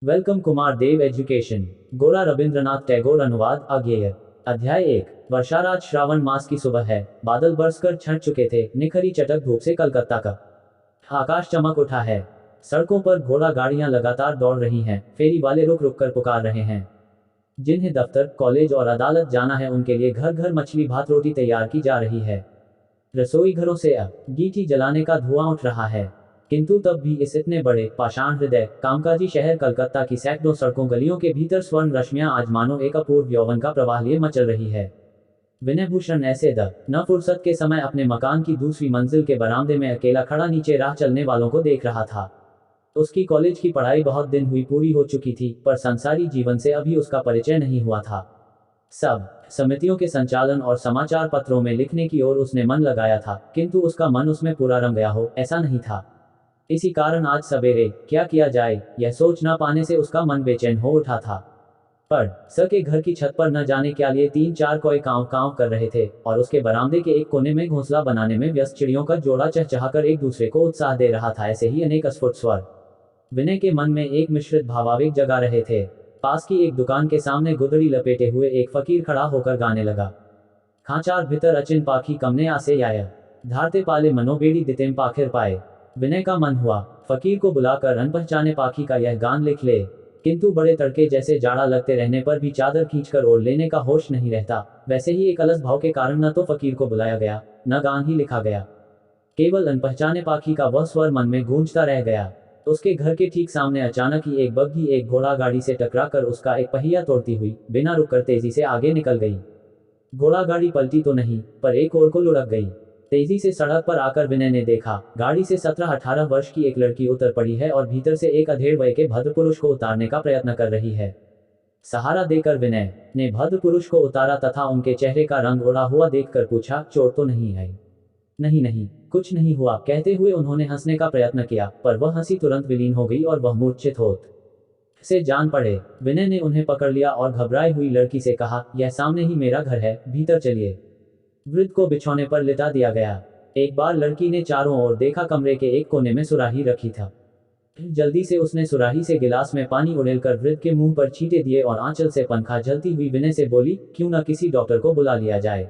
Welcome Kumar देव education. गोरा रविंद्रनाथ टैगोर अनुवाद अज्ञेय। अध्याय 1। वर्षाराज श्रावण मास की सुबह है। बादल बरसकर छंट चुके थे। निखरी चटक धूप से कलकत्ता का आकाश चमक उठा है। सड़कों पर घोड़ा गाड़ियां लगातार दौड़ रही हैं। फेरी वाले रुक रुक कर पुकार रहे हैं। जिन्हें दफ्तर, कॉलेज और अदालत जाना है उनके लिए घर घर मछली भात रोटी तैयार की जा रही है। रसोई घरों से अब गीठी जलाने का धुआं उठ रहा है। किंतु तब भी इस इतने बड़े पाषाण हृदय कामकाजी शहर कलकत्ता की सैकड़ों सड़कों गलियों के भीतर स्वर्ण रश्मियां आज मानो एक अपूर्व यौवन का प्रवाह लिए मचल रही है। विनय भूषण ऐसे न फुर्सत के समय अपने मकान की दूसरी मंजिल के बरामदे में अकेला खड़ा नीचे राह चलने वालों को देख रहा था। उसकी कॉलेज की पढ़ाई बहुत दिन हुई पूरी हो चुकी थी, पर संसारी जीवन से अभी उसका परिचय नहीं हुआ था। सब समितियों के संचालन और समाचार पत्रों में लिखने की ओर उसने मन लगाया था, किंतु उसका मन उसमें पूरा रंग गया हो ऐसा नहीं था। इसी कारण आज सवेरे क्या किया जाए यह सोच ना पाने से उसका मन बेचैन हो उठा था। पर सर के घर की छत पर न जाने क्या लिए 3-4 कोए कांव कांव कर रहे थे और उसके बरामदे के एक कोने में घोंसला बनाने में व्यस्त चिड़ियों का जोड़ा चहचहाकर एक दूसरे को उत्साह दे रहा था। ऐसे ही अनेक अस्फुट स्वर विनय के मन में एक मिश्रित भावावेग जगा रहे थे। पास की एक दुकान के सामने गुदड़ी लपेटे हुए एक फकीर खड़ा होकर गाने लगा। खांचार भीतर अचिन पाखी कमने आसे आया, धारते पाले मनोबेड़ी दितेम पाखिर पाए। विनय का मन हुआ फकीर को बुलाकर अनपहचाने पाखी का यह गान लिख ले, किंतु बड़े तड़के जैसे जाड़ा लगते रहने पर भी चादर खींचकर ओढ़ लेने का होश नहीं रहता। वैसे ही एक अलस भाव के कारण न तो फकीर को बुलाया गया, न गान ही लिखा गया। केवल अनपहचाने पाखी का वह स्वर मन में गूंजता रह गया। उसके घर के ठीक सामने अचानक ही एक बग्घी एक घोड़ा गाड़ी से टकराकर उसका एक पहिया तोड़ती हुई बिना रुककर तेजी से आगे निकल गई। घोड़ा गाड़ी पलटी तो नहीं, पर एक ओर को लुढ़क गई। तेजी से सड़क पर आकर विनय ने देखा, गाड़ी से 17-18 वर्ष की एक लड़की उतर पड़ी है और भीतर से एक अधेड़ वय के भद्र पुरुष को उतारने का प्रयत्न कर रही है। सहारा देकर विनय ने भद्र पुरुष को उतारा तथा उनके चेहरे का रंग उड़ा हुआ देखकर पूछा, चोट तो नहीं है? नहीं नहीं, कुछ नहीं हुआ, कहते हुए उन्होंने हंसने का प्रयत्न किया, पर वह हंसी तुरंत विलीन हो गई और वह मूर्छित होत से जान पड़े। विनय ने उन्हें पकड़ लिया और घबराई हुई लड़की से कहा, यह सामने ही मेरा घर है, भीतर चलिए। वृद्ध को बिछौने पर लिटा दिया गया। एक बार लड़की ने चारों ओर देखा, कमरे के एक कोने में सुराही रखी था। जल्दी से उसने सुराही से गिलास में पानी उड़ेलकर वृद्ध के मुंह पर छींटे दिए और आंचल से पंखा झलती हुई विनय से बोली, क्यों न किसी डॉक्टर को बुला लिया जाए।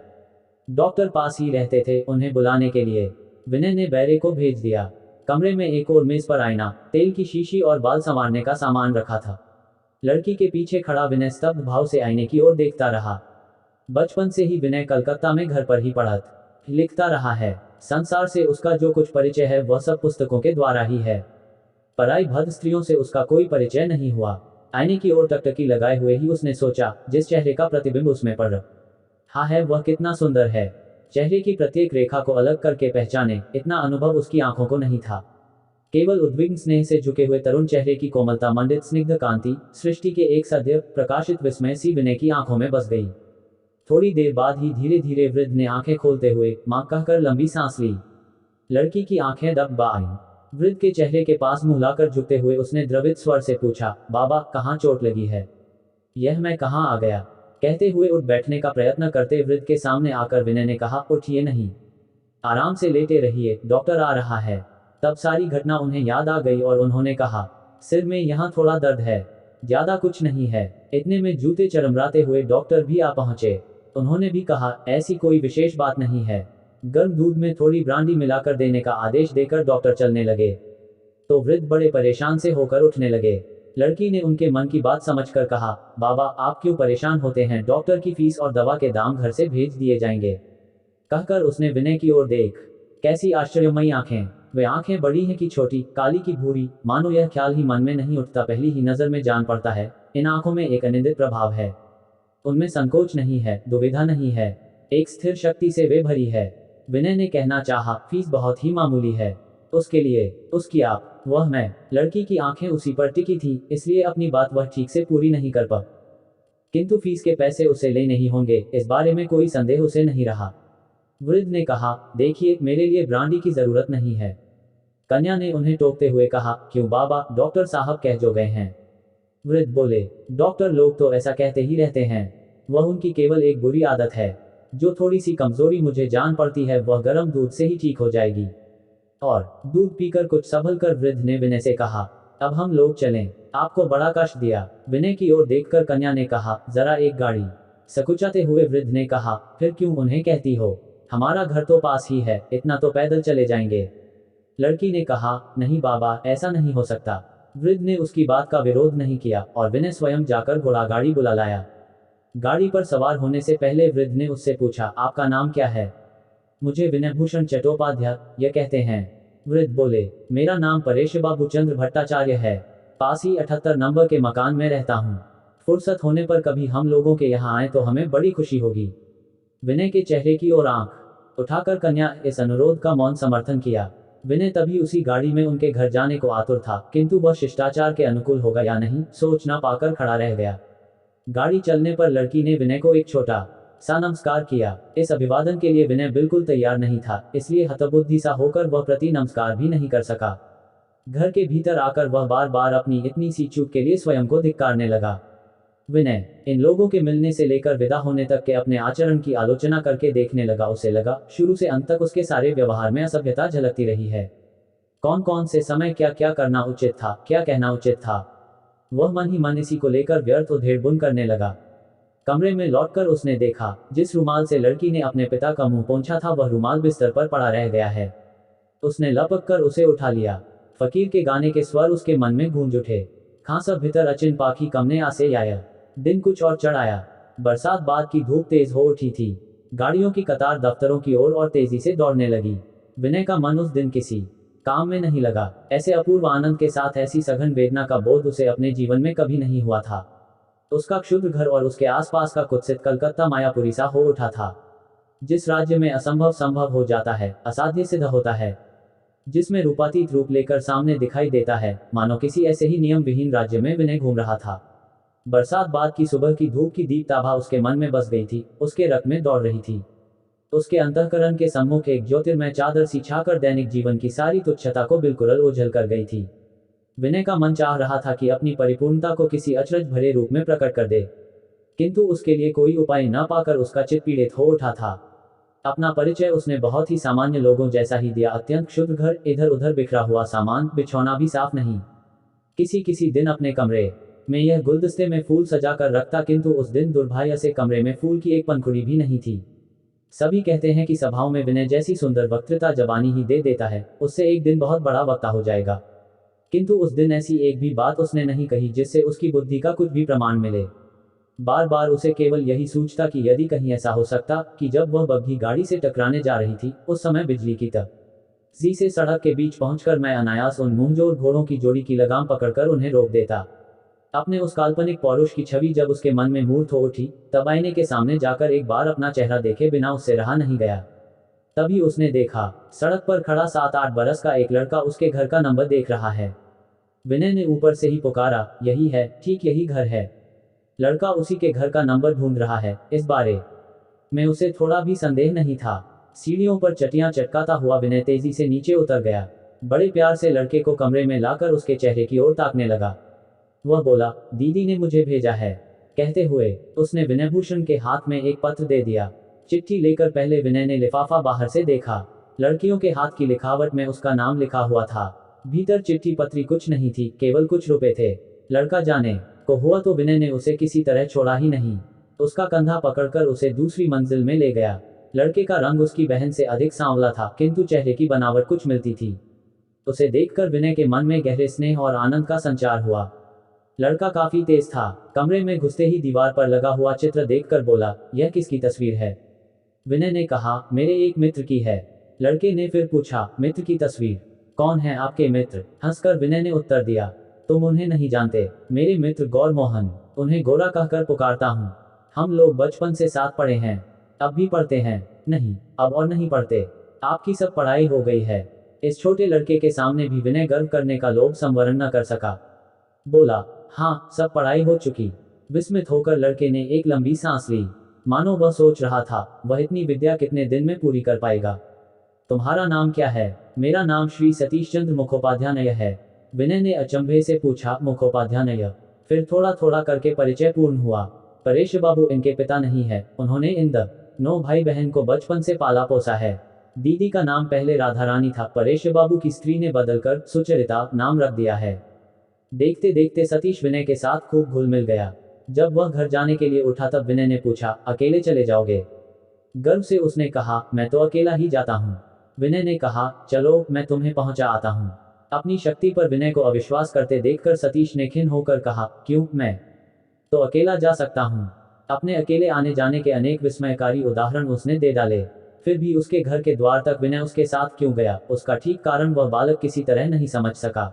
डॉक्टर पास ही रहते थे, उन्हें बुलाने के लिए विनय ने बैरे को भेज दिया। कमरे में एक और मेज पर आईना, तेल की शीशी और बाल संवारने का सामान रखा था। लड़की के पीछे खड़ा विनय स्तब्ध भाव से आईने की ओर देखता रहा। बचपन से ही विनय कलकत्ता में घर पर ही पढ़त लिखता रहा है। संसार से उसका जो कुछ परिचय है वह सब पुस्तकों के द्वारा ही है। पराई भद्र स्त्रियों से उसका कोई परिचय नहीं हुआ। आईने की ओर टकटकी लगाए हुए ही उसने सोचा, जिस चेहरे का प्रतिबिंब उसमें पड़ रहा है वह कितना सुंदर है। चेहरे की प्रत्येक रेखा को अलग करके पहचाने इतना अनुभव उसकी आंखों को नहीं था। केवल उद्विग्न स्नेह से झुके हुए तरुण चेहरे की कोमलता मंडित स्निग्ध कांति, सृष्टि के एक सदैव प्रकाशित विस्मय सी विनय की आंखों में बस गई। थोड़ी देर बाद ही धीरे धीरे वृद्ध ने आंखें खोलते हुए मां कहकर लंबी सांस ली। लड़की की आंखें दब आईं। वृद्ध के चेहरे के पास मुंह लाकर झुकते हुए उसने द्रवित स्वर से पूछा, बाबा कहाँ चोट लगी है? यह मैं कहाँ आ गया? कहते हुए उठ बैठने का प्रयत्न करते वृद्ध के सामने आकर विनय ने कहा, उठिए नहीं, आराम से लेटे रहिए, डॉक्टर आ रहा है। तब सारी घटना उन्हें याद आ गई और उन्होंने कहा, सिर में यहाँ थोड़ा दर्द है, ज्यादा कुछ नहीं है। इतने में जूते चरमराते हुए डॉक्टर भी आ पहुंचे। उन्होंने भी कहा, ऐसी कोई विशेष बात नहीं है। गर्म दूध में थोड़ी ब्रांडी मिलाकर देने का आदेश देकर डॉक्टर चलने लगे। तो वृद्ध बड़े परेशान से होकर उठने लगे। लड़की ने उनके मन की बात समझकर कहा, बाबा आप क्यों परेशान होते हैं, डॉक्टर की फीस और दवा के दाम घर से भेज दिए जाएंगे। कहकर उसने विनय की ओर देख, कैसी आश्चर्यमयी आंखें। वे आंखें बड़ी हैं कि छोटी, काली की भूरी, मानो यह ख्याल ही मन में नहीं उठता, पहली ही नजर में जान पड़ता है इन आंखों में एक अनिंदित प्रभाव है। उनमें संकोच नहीं है, दुविधा नहीं है, एक स्थिर शक्ति से वे भरी है। विनय ने कहना चाहा, फीस बहुत ही मामूली है, उसके लिए, उसकी आप, वह मैं। लड़की की आंखें उसी पर टिकी थी, इसलिए अपनी बात वह ठीक से पूरी नहीं कर पा, किंतु फीस के पैसे उसे ले नहीं होंगे, इस बारे में कोई संदेह उसे नहीं रहा। वृद्ध ने कहा, देखिए मेरे लिए ब्रांडी की जरूरत नहीं है। कन्या ने उन्हें टोकते हुए कहा, क्यों बाबा, डॉक्टर साहब कह जो गए हैं। वृद्ध बोले, डॉक्टर लोग तो ऐसा कहते ही रहते हैं, वह उनकी केवल एक बुरी आदत है। जो थोड़ी सी कमजोरी मुझे जान पड़ती है वह गर्म दूध से ही ठीक हो जाएगी। और दूध पीकर कुछ संभल कर वृद्ध ने विनय से कहा, अब हम लोग चलें। आपको बड़ा कष्ट दिया। विनय की ओर देखकर कन्या ने कहा, जरा एक गाड़ी। सकुचाते हुए वृद्ध ने कहा, फिर क्यों उन्हें कहती हो? हमारा घर तो पास ही है, इतना तो पैदल चले जाएंगे। लड़की ने कहा, नहीं बाबा, ऐसा नहीं हो सकता। वृद्ध ने उसकी बात का विरोध नहीं किया और विनय स्वयं जाकर घोड़ा गाड़ी बुला लाया। गाड़ी पर सवार होने से पहले वृद्ध ने उससे पूछा, आपका नाम क्या है? मुझे विनयभूषण चट्टोपाध्याय यह कहते हैं। वृद्ध बोले, मेरा नाम परेश बाबू चंद्र भट्टाचार्य है। पास ही 78 नंबर के मकान में रहता हूँ। फुर्सत होने पर कभी हम लोगों के यहाँ आए तो हमें बड़ी खुशी होगी। विनय के चेहरे की ओर आंख उठाकर कन्या इस अनुरोध का मौन समर्थन किया। विनय तभी उसी गाड़ी में उनके घर जाने को आतुर था, किंतु वह शिष्टाचार के अनुकूल होगा या नहीं सोच ना पाकर खड़ा रह गया। गाड़ी चलने पर लड़की ने विनय को एक छोटा सा नमस्कार किया। इस अभिवादन के लिए विनय बिल्कुल तैयार नहीं था, इसलिए हतबुद्धि सा होकर वह प्रति नमस्कार भी नहीं कर सका। घर के भीतर आकर वह बार बार अपनी इतनी सी चूक के लिए स्वयं को धिक्कारने लगा। विनय इन लोगों के मिलने से लेकर विदा होने तक के अपने आचरण की आलोचना करके देखने लगा। उसे लगा शुरू से अंत तक उसके सारे व्यवहार में असभ्यता झलकती रही है। कौन कौन से समय क्या क्या करना उचित था, क्या कहना उचित था, वह मन ही मन इसी को लेकर व्यर्थ उधेड़बुन करने लगा। कमरे में लौटकर उसने देखा, जिस रुमाल से लड़की ने अपने पिता का मुंह पोंछा था वह रुमाल बिस्तर पर पड़ा रह गया है। उसने लपक कर उसे उठा लिया। फकीर के गाने के स्वर उसके मन में गूंज उठे। खांसा भीतर अचिन पाखी कमने आसे आया। दिन कुछ और चढ़ आया। बरसात बाद की धूप तेज हो उठी थी। गाड़ियों की कतार दफ्तरों की ओर और तेजी से दौड़ने लगी। विनय का मन उस दिन किसी काम में नहीं लगा। ऐसे अपूर्व आनंद के साथ ऐसी सघन वेदना का बोध उसे अपने जीवन में कभी नहीं हुआ था। उसका क्षुद्र घर और उसके आसपास का कुत्सित कलकत्ता मायापुरी सा हो उठा था। जिस राज्य में असंभव संभव हो जाता है, असाध्य सिद्ध होता है, जिसमें रूपातीत रूप लेकर सामने दिखाई देता है, मानो किसी ऐसे ही नियम विहीन राज्य में विनय घूम रहा था। बरसात बाद की सुबह की धूप की दीप्ताभा उसके मन में बस गई थी, उसके रक्त में दौड़ रही थी। उसके अंतःकरण के सम्मुख एक ज्योतिर्मय चादर सी छाकर दैनिक जीवन की सारी तुच्छता को बिल्कुल ओझल कर गई थी। विनय का मन चाह रहा था कि अपनी परिपूर्णता को किसी अचरज भरे रूप में प्रकट कर दे, किंतु उसके लिए कोई उपाय न पाकर उसका चित्त पीड़ित हो उठा था। अपना परिचय उसने बहुत ही सामान्य लोगों जैसा ही दिया। अत्यंत क्षुद्र घर, इधर उधर बिखरा हुआ सामान, बिछौना भी साफ नहीं। किसी दिन अपने कमरे में यह गुलदस्ते में फूल सजा कर रखता, किंतु उस दिन दुर्भाग्य से कमरे में फूल की एक पंखुड़ी भी नहीं थी। सभी कहते हैं कि सभाओं में विनय जैसी सुंदर वक्तृता जबानी ही दे देता है, उससे एक दिन बहुत बड़ा वक्ता हो जाएगा। किंतु उस दिन ऐसी एक भी बात उसने नहीं कही जिससे उसकी बुद्धि का कुछ भी प्रमाण मिले। बार बार उसे केवल यही सूझता कि यदि कहीं ऐसा हो सकता कि जब वह बग्घी गाड़ी से टकराने जा रही थी, उस समय बिजली की तेजी से सड़क के बीच पहुंचकर मैं अनायास उन मुंहजोर घोड़ों की जोड़ी की लगाम पकड़कर उन्हें रोक देता। अपने उस काल्पनिक पौरुष की छवि जब उसके मन में मूर्त हो उठी, तब आईने के सामने जाकर एक बार अपना चेहरा देखे बिना उससे रहा नहीं गया। तभी उसने देखा, सड़क पर खड़ा 7-8 बरस का एक लड़का उसके घर का नंबर देख रहा है। विनय ने ऊपर से ही पुकारा, यही है, ठीक यही घर है। लड़का उसी के घर का नंबर ढूंढ रहा है, इस बारे में उसे थोड़ा भी संदेह नहीं था। सीढ़ियों पर चटियां चटकाता हुआ विनय तेजी से नीचे उतर गया। बड़े प्यार से लड़के को कमरे में लाकर उसके चेहरे की ओर ताकने लगा। वह बोला, दीदी ने मुझे भेजा है। कहते हुए उसने विनयभूषण के हाथ में एक पत्र दे दिया। चिट्ठी लेकर पहले विनय ने लिफाफा बाहर से देखा। लड़कियों के हाथ की लिखावट में उसका नाम लिखा हुआ था। भीतर चिट्ठी पत्री कुछ नहीं थी, केवल कुछ रुपए थे। लड़का जाने को हुआ तो विनय ने उसे किसी तरह छोड़ा ही नहीं। उसका कंधा पकड़कर उसे दूसरी मंजिल में ले गया। लड़के का रंग उसकी बहन से अधिक सांवला था, किंतु चेहरे की बनावट कुछ मिलती थी। उसे देखकर विनय के मन में गहरे स्नेह और आनंद का संचार हुआ। लड़का काफी तेज था। कमरे में घुसते ही दीवार पर लगा हुआ चित्र देखकर बोला, यह किसकी तस्वीर है? विनय ने कहा, मेरे एक मित्र की है। लड़के ने फिर पूछा, मित्र की तस्वीर? कौन है आपके मित्र? हंसकर विनय ने उत्तर दिया, तुम उन्हें नहीं जानते। मेरे मित्र गौर मोहन, उन्हें गोरा कहकर पुकारता हूँ। हम लोग बचपन से साथ पढ़े हैं। अब भी पढ़ते हैं। नहीं, अब और नहीं पढ़ते। आपकी सब पढ़ाई हो गई है। इस छोटे लड़के के सामने भी विनय गर्व करने का लोभ संवरण न कर सका। बोला, हाँ, सब पढ़ाई हो चुकी। विस्मित होकर लड़के ने एक लंबी सांस ली, मानो वह सोच रहा था, वह इतनी विद्या कितने दिन में पूरी कर पाएगा। तुम्हारा नाम क्या है? मेरा नाम श्री सतीश चंद्र मुखोपाध्याय है। विनय ने अचंभे से पूछा, मुखोपाध्याय? फिर थोड़ा थोड़ा करके परिचय पूर्ण हुआ। परेश बाबू इनके पिता नहीं है। उन्होंने इन 9 भाई बहन को बचपन से पाला पोसा है। दीदी का नाम पहले राधा रानी था, परेश बाबू की स्त्री ने बदलकर सुचरिता नाम रख दिया है। देखते देखते सतीश विनय के साथ खूब घुल मिल गया। जब वह घर जाने के लिए उठा तब विनय ने पूछा, अकेले चले जाओगे? गर्व से उसने कहा, मैं तो अकेला ही जाता हूँ। विनय ने कहा, चलो मैं तुम्हें पहुंचा आता हूँ। अपनी शक्ति पर विनय को अविश्वास करते देखकर सतीश ने खिन्न होकर कहा, क्यों, मैं तो अकेला जा सकता हूँ। अपने अकेले आने जाने के अनेक विस्मयकारी उदाहरण उसने दे डाले। फिर भी उसके घर के द्वार तक विनय उसके साथ क्यों गया, उसका ठीक कारण वह बालक किसी तरह नहीं समझ सका।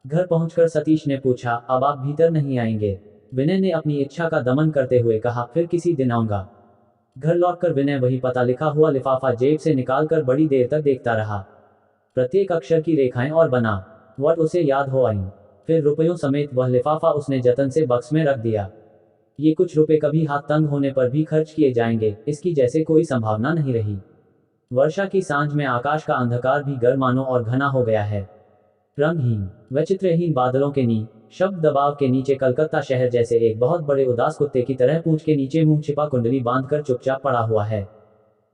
घर पहुंचकर सतीश ने पूछा, अब आप भीतर नहीं आएंगे? विनय ने अपनी इच्छा का दमन करते हुए कहा, फिर किसी दिन आऊंगा। घर लौटकर विनय वही पता लिखा हुआ लिफाफा जेब से निकालकर बड़ी देर तक देखता रहा। प्रत्येक अक्षर की रेखाएं और बना वर्ड उसे याद हो आईं। फिर रुपयों समेत वह लिफाफा उसने जतन से बक्स में रख दिया। ये कुछ रुपए कभी हाथ तंग होने पर भी खर्च किए जाएंगे, इसकी जैसे कोई संभावना नहीं रही। वर्षा की सांझ में आकाश का अंधकार भी गर्मानो और घना हो गया है। रंगहीन व चित्रहीन बादलों के शब्द दबाव के नीचे कलकत्ता शहर जैसे एक बहुत बड़े उदास कुत्ते की तरह पूंछ के नीचे मुंह छिपा कुंडली बांधकर चुपचाप पड़ा हुआ है।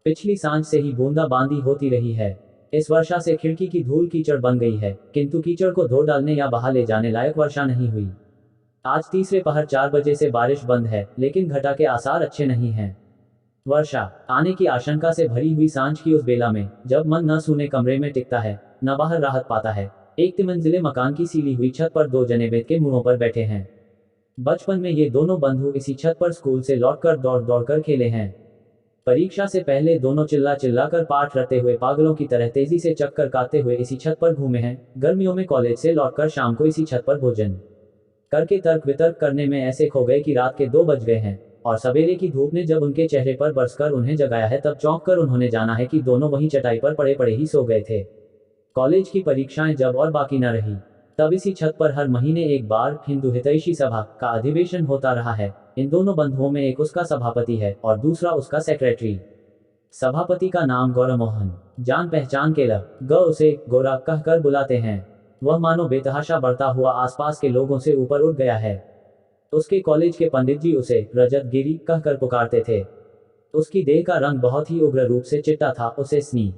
पिछली सांझ से ही बूंदाबांदी होती रही है। इस वर्षा से खिड़की की धूल कीचड़ बन गई है, किंतु कीचड़ को धो डालने या बहा ले जाने लायक वर्षा नहीं हुई। आज तीसरे पहर 4 बजे से बारिश बंद है, लेकिन घटा के आसार अच्छे नहीं हैं। वर्षा आने की आशंका से भरी हुई सांझ की उस बेला में, जब मन न सूने कमरे में टिकता है, न बाहर राहत पाता है, एक तिमंजिले मकान की सीली हुई छत पर 2 जने बेद के मुंहों पर बैठे हैं। बचपन में ये दोनों बंधु इसी छत पर स्कूल से लौटकर दौड़ दौड़ कर खेले हैं। परीक्षा से पहले दोनों चिल्ला चिल्ला कर पाठ रटते हुए पागलों की तरह तेजी से चक्कर काटते हुए इसी छत पर घूमे हैं। गर्मियों में कॉलेज से लौटकर शाम को इसी छत पर भोजन करके तर्क वितर्क करने में ऐसे खो गए कि रात के 2 बज गए हैं, और सवेरे की धूप ने जब उनके चेहरे पर बरसकर उन्हें जगाया है, तब चौंक कर उन्होंने जाना है कि दोनों वहीं चटाई पर पड़े पड़े ही सो गए थे। कॉलेज की परीक्षाएं जब और बाकी न रही, तब इसी छत पर हर महीने एक बार हिंदू हितैषी सभा का अधिवेशन होता रहा है। इन दोनों बंधुओं में एक उसका सभापति है और दूसरा उसका सेक्रेटरी। सभापति का नाम गौरमोहन, जान पहचान के ग उसे गोरा कहकर बुलाते हैं। वह मानो बेतहाशा बढ़ता हुआ आसपास के लोगों से ऊपर उठ गया है। उसके कॉलेज के पंडित जी उसे रजत गिरी कहकर पुकारते थे। उसकी देह का रंग बहुत ही उग्र रूप से चिट्टा था। उसे स्नी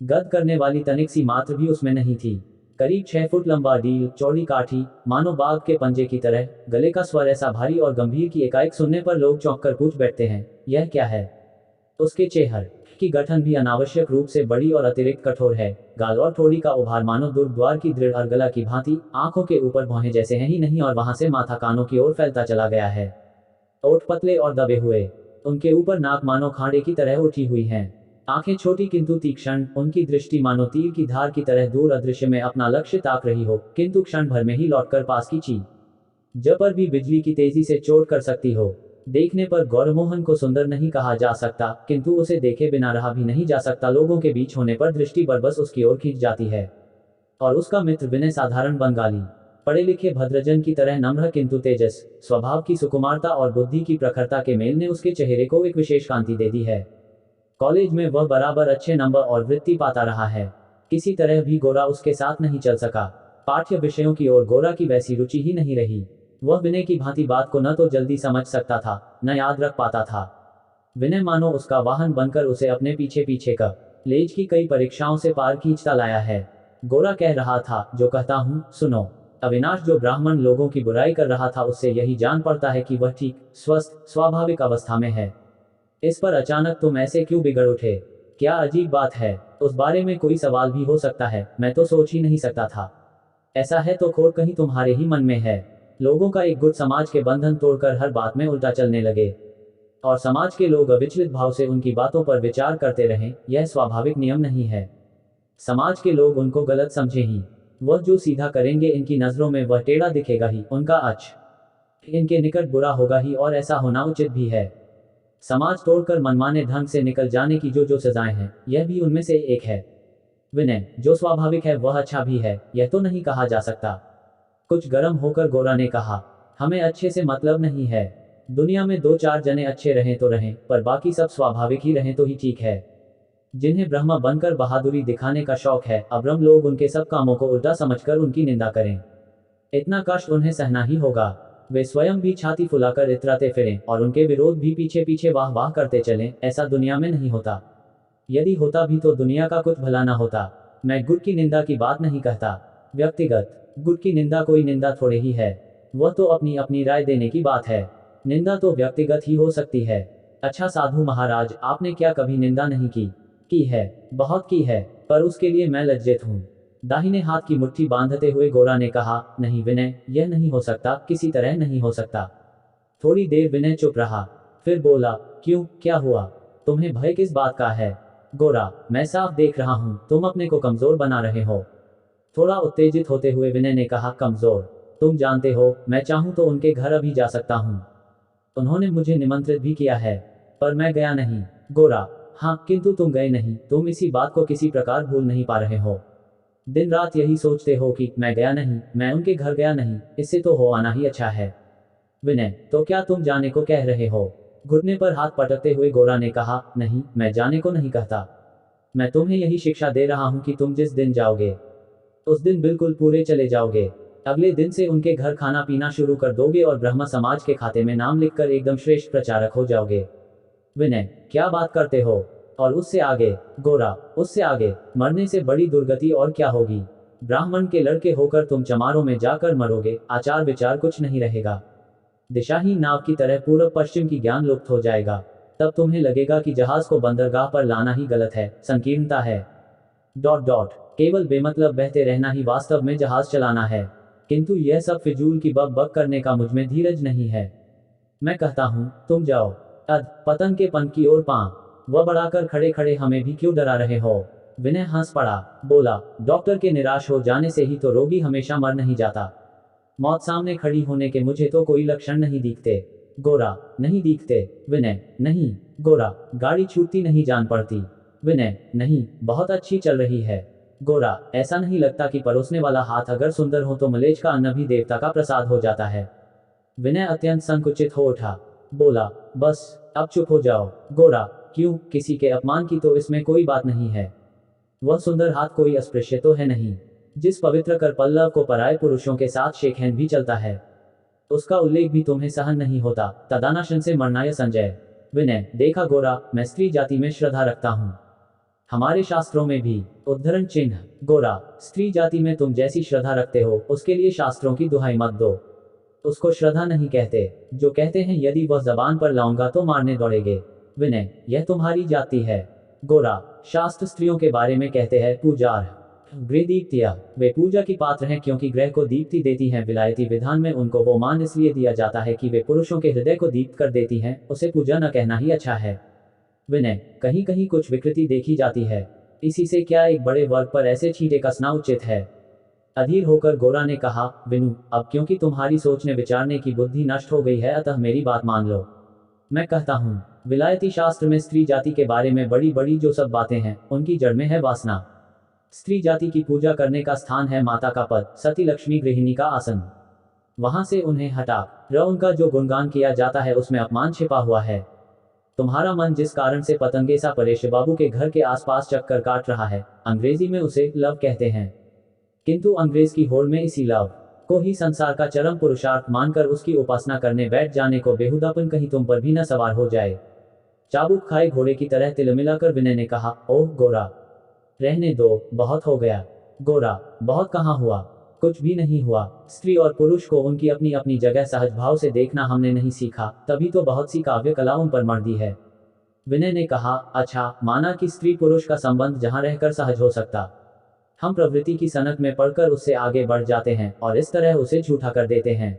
गद करने वाली तनिक सी मात्र भी उसमें नहीं थी। करीब 6 फुट लंबा डील, चौड़ी काठी, मानो बाघ के पंजे की तरह, गले का स्वर ऐसा भारी और गंभीर कि एकाएक सुनने पर लोग चौंक कर पूछ बैठते हैं, यह क्या है? उसके चेहरे की गठन भी अनावश्यक रूप से बड़ी और अतिरिक्त कठोर है। गाल और ठोड़ी का उभार मानो दुर्द्वार की दृढ़ अर्गला की भांति, आंखों के ऊपर भौहें जैसे हैं ही नहीं और वहां से माथा कानों की ओर फैलता चला गया है। ओठ पतले और दबे हुए, उनके ऊपर नाक मानो खाड़े की तरह उठी हुई है। आंखें छोटी किंतु तीक्ष्ण, उनकी दृष्टि मानो तीर की धार की तरह दूर अदृश्य में अपना लक्ष्य ताक रही हो, किंतु क्षण भर में ही लौटकर पास की चीज पर भी बिजली की तेजी से चोट कर सकती हो। देखने पर गौरमोहन को सुंदर नहीं कहा जा सकता, किंतु उसे देखे बिना रहा भी नहीं जा सकता। लोगों के बीच होने पर दृष्टि बरबस उसकी ओर खींच जाती है। और उसका मित्र विनय साधारण बंगाली पढ़े लिखे भद्रजन की तरह नम्र किंतु तेजस स्वभाव की सुकुमारता और बुद्धि की प्रखरता के मेल ने उसके चेहरे को एक विशेष कांति दे दी है। कॉलेज में वह बराबर अच्छे नंबर और वृत्ति पाता रहा है। किसी तरह भी गोरा उसके साथ नहीं चल सका। पाठ्य विषयों की ओर गोरा की वैसी रुचि ही नहीं रही। वह विनय की भांति बात को न तो जल्दी समझ सकता था, न याद रख पाता था। विनय मानो उसका वाहन बनकर उसे अपने पीछे पीछे कॉलेज की कई परीक्षाओं से पार खींचता लाया है। गोरा कह रहा था, जो कहता हूँ सुनो। अविनाश जो ब्राह्मण लोगों की बुराई कर रहा था, उससे यही जान पड़ता है कि वह ठीक स्वस्थ स्वाभाविक अवस्था में है। इस पर अचानक तुम ऐसे क्यों बिगड़ उठे? क्या अजीब बात है? उस बारे में कोई सवाल भी हो सकता है, मैं तो सोच ही नहीं सकता था। ऐसा है तो खोट कहीं तुम्हारे ही मन में है। लोगों का एक गुट समाज के बंधन तोड़कर हर बात में उल्टा चलने लगे, और समाज के लोग अविचलित भाव से उनकी बातों पर विचार करते रहें, यह स्वाभाविक नियम नहीं है। समाज के लोग उनको गलत समझे ही, वह जो सीधा करेंगे इनकी नजरों में वह टेढ़ा दिखेगा ही, उनका इनके निकट बुरा होगा ही, और ऐसा होना उचित भी है। समाज तोड़कर मनमाने ढंग से निकल जाने की जो सजाएं हैं, यह भी उनमें से एक है। विनय जो स्वाभाविक है वह अच्छा भी है, यह तो नहीं कहा जा सकता। कुछ गर्म होकर गोरा ने कहा, हमें अच्छे से मतलब नहीं है। दुनिया में 2-4 जने अच्छे रहें तो रहें, पर बाकी सब स्वाभाविक ही रहें तो ही ठीक है। जिन्हें ब्रह्मा बनकर बहादुरी दिखाने का शौक है, अब्रह्म लोग उनके सब कामों को उल्टा समझकर उनकी निंदा करें, इतना कष्ट उन्हें सहना ही होगा। वे स्वयं भी छाती फुलाकर इतराते फिरें और उनके विरोध भी पीछे पीछे वाह वाह करते चलें, ऐसा दुनिया में नहीं होता। यदि होता भी तो दुनिया का कुछ भला न होता। मैं गुट की निंदा की बात नहीं कहता, व्यक्तिगत गुट की निंदा कोई निंदा थोड़े ही है, वह तो अपनी अपनी राय देने की बात है। निंदा तो व्यक्तिगत ही हो सकती है। अच्छा साधु महाराज, आपने क्या कभी निंदा नहीं की? की है, बहुत की है, पर उसके लिए मैं लज्जित हूँ। दाहिने हाथ की मुट्ठी बांधते हुए गोरा ने कहा, नहीं विनय, यह नहीं हो सकता, किसी तरह नहीं हो सकता। थोड़ी देर विनय चुप रहा, फिर बोला, क्यों, क्या हुआ? तुम्हें भय किस बात का है? गोरा, मैं साफ देख रहा हूँ, तुम अपने को कमजोर बना रहे हो। थोड़ा उत्तेजित होते हुए विनय ने कहा, कमजोर? तुम जानते हो, मैं चाहूं तो उनके घर अभी जा सकता हूं। उन्होंने मुझे निमंत्रित भी किया है, पर मैं गया नहीं। गोरा, हाँ, किंतु तुम गए नहीं, तुम इसी बात को किसी प्रकार भूल नहीं पा रहे हो। दिन रात यही सोचते हो कि मैं गया नहीं, मैं उनके घर गया नहीं, इससे तो हो आना ही अच्छा है। विनय, तो क्या तुम जाने को कह रहे हो? घुटने पर हाथ पटकते हुए गोरा ने कहा, नहीं, मैं जाने को नहीं कहता। मैं तुम्हें यही शिक्षा दे रहा हूं कि तुम जिस दिन जाओगे, उस दिन बिल्कुल पूरे चले जाओगे। अगले दिन से उनके घर खाना पीना शुरू कर दोगे और ब्रह्म समाज के खाते में नाम लिखकर एकदम श्रेष्ठ प्रचारक हो जाओगे। विनय, क्या बात करते हो? और उससे आगे? गोरा, उससे आगे मरने से बड़ी दुर्गति और क्या होगी? ब्राह्मण के लड़के होकर तुम चमारों में जाकर मरोगे, आचार विचार कुछ नहीं रहेगा। दिशाहीन नाव की तरह पूर्व पश्चिम की ज्ञान लुप्त हो जाएगा। तब तुम्हें लगेगा कि जहाज को बंदरगाह पर लाना ही गलत है, संकीर्णता है। डॉट डॉट केवल बेमतलब बहते रहना ही वास्तव में जहाज चलाना है। किंतु यह सब फिजूल की बक बक करने का मुझमें धीरज नहीं है। मैं कहता हूं, तुम जाओ। अध पतन के पंख की ओर पांव वह बढ़ाकर खड़े खड़े हमें भी क्यों डरा रहे हो? विनय हंस पड़ा, बोला, डॉक्टर के निराश हो जाने से ही तो रोगी हमेशा मर नहीं जाता। मौत सामने खड़ी होने के मुझे तो कोई लक्षण नहीं दिखते। गोरा, नहीं दिखते? विनय, नहीं। गोरा, गाड़ी छूटती नहीं जान पड़ती? विनय, नहीं, बहुत अच्छी चल रही है। गोरा, ऐसा नहीं लगता कि परोसने वाला हाथ अगर सुंदर हो तो मलेच्छ का अन्न भी देवता का प्रसाद हो जाता है? विनय अत्यंत संकुचित हो उठा, बोला, बस, अब चुप हो जाओ। गोरा, क्यों, किसी के अपमान की तो इसमें कोई बात नहीं है। वह सुंदर हाथ कोई अस्पृश्य तो है नहीं। जिस पवित्र कर पल्लव को पराये पुरुषों के साथ शेक हैंड भी चलता है, उसका उल्लेख भी तुम्हें सहन नहीं होता। तदानाशन से मरना है संजय। विनय, देखा गोरा, मैं स्त्री जाति में श्रद्धा रखता हूँ। हमारे शास्त्रों में भी उद्धरण चिन्ह। गोरा, स्त्री जाति में तुम जैसी श्रद्धा रखते हो उसके लिए शास्त्रों की दुहाई मत दो। उसको श्रद्धा नहीं कहते। जो कहते हैं यदि वह जबान पर लाऊंगा तो मारने दौड़ेगे। विनय, यह तुम्हारी जाति है। गोरा, शास्त्र स्त्रियों के बारे में कहते हैं पूजार गृह दीप्तिया, वे पूजा की पात्र हैं क्योंकि ग्रह को दीप्ति देती हैं। विलायती विधान में उनको वो मान इसलिए दिया जाता है कि वे पुरुषों के हृदय को दीप्त कर देती हैं, उसे पूजा न कहना ही अच्छा है। विनय, कहीं कहीं कुछ विकृति देखी जाती है, इसी से क्या एक बड़े वर्ग पर ऐसे छींटे कसना उचित है? अधीर होकर गोरा ने कहा, विनु, अब क्योंकि तुम्हारी सोचने विचारने की बुद्धि नष्ट हो गई है अतः मेरी बात मान लो। मैं कहता हूँ, विलायती शास्त्र में स्त्री जाति के बारे में बड़ी बड़ी जो सब बातें हैं उनकी जड़ में है वासना। स्त्री जाति की पूजा करने का स्थान है माता का पद, सती लक्ष्मी गृहिणी का आसन। वहां से उन्हें हटा र उनका जो गुणगान किया जाता है उसमें अपमान छिपा हुआ है। तुम्हारा मन जिस कारण से पतंगे सा परेश बाबू के घर के आसपास चक्कर काट रहा है, अंग्रेजी में उसे लव कहते हैं। किंतु अंग्रेज की होड़ में इसी लव को ही संसार का चरम पुरुषार्थ मानकर उसकी उपासना करने बैठ जाने को बेहुदापन कहीं तुम पर भी न सवार हो जाए। चाबुक खाए घोड़े की तरह तिलमिलाकर विनय ने कहा, ओह गोरा, रहने दो, बहुत हो गया। गोरा, बहुत कहाँ हुआ, कुछ भी नहीं हुआ। स्त्री और पुरुष को उनकी अपनी अपनी जगह सहज भाव से देखना हमने नहीं सीखा, तभी तो बहुत सी काव्य कला उन पर मर दी है। विनय ने कहा, अच्छा, माना कि स्त्री पुरुष का संबंध जहां रहकर सहज हो सकता, हम प्रवृत्ति की सनक में पड़कर उससे आगे बढ़ जाते हैं और इस तरह उसे झूठा कर देते हैं।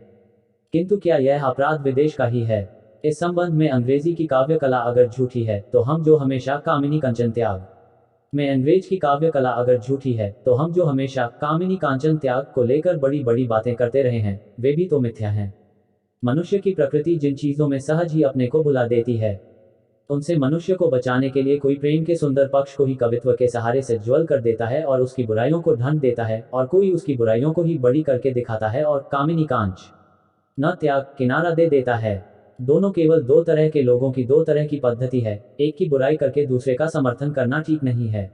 किंतु क्या यह अपराध विदेश का ही है? इस संबंध में अंग्रेजी की काव्य कला अगर झूठी है तो हम जो हमेशा कामिनी कंचन त्याग में अंग्रेज की काव्य कला अगर झूठी है तो हम जो हमेशा कामिनी कांचन त्याग को लेकर बड़ी बड़ी बातें करते रहे हैं वे भी तो मिथ्या हैं। मनुष्य की प्रकृति जिन चीजों में सहज ही अपने को भुला देती है, उनसे मनुष्य को बचाने के लिए कोई प्रेम के सुंदर पक्ष को ही कवित्व के सहारे से ज्वल कर देता है और उसकी बुराइयों को ढंढ देता है, और कोई उसकी बुराइयों को ही बड़ी करके दिखाता है और कामिनी कांच न त्याग किनारा दे देता है। दोनों केवल दो तरह के लोगों की दो तरह की पद्धति है, एक की बुराई करके दूसरे का समर्थन करना ठीक नहीं है।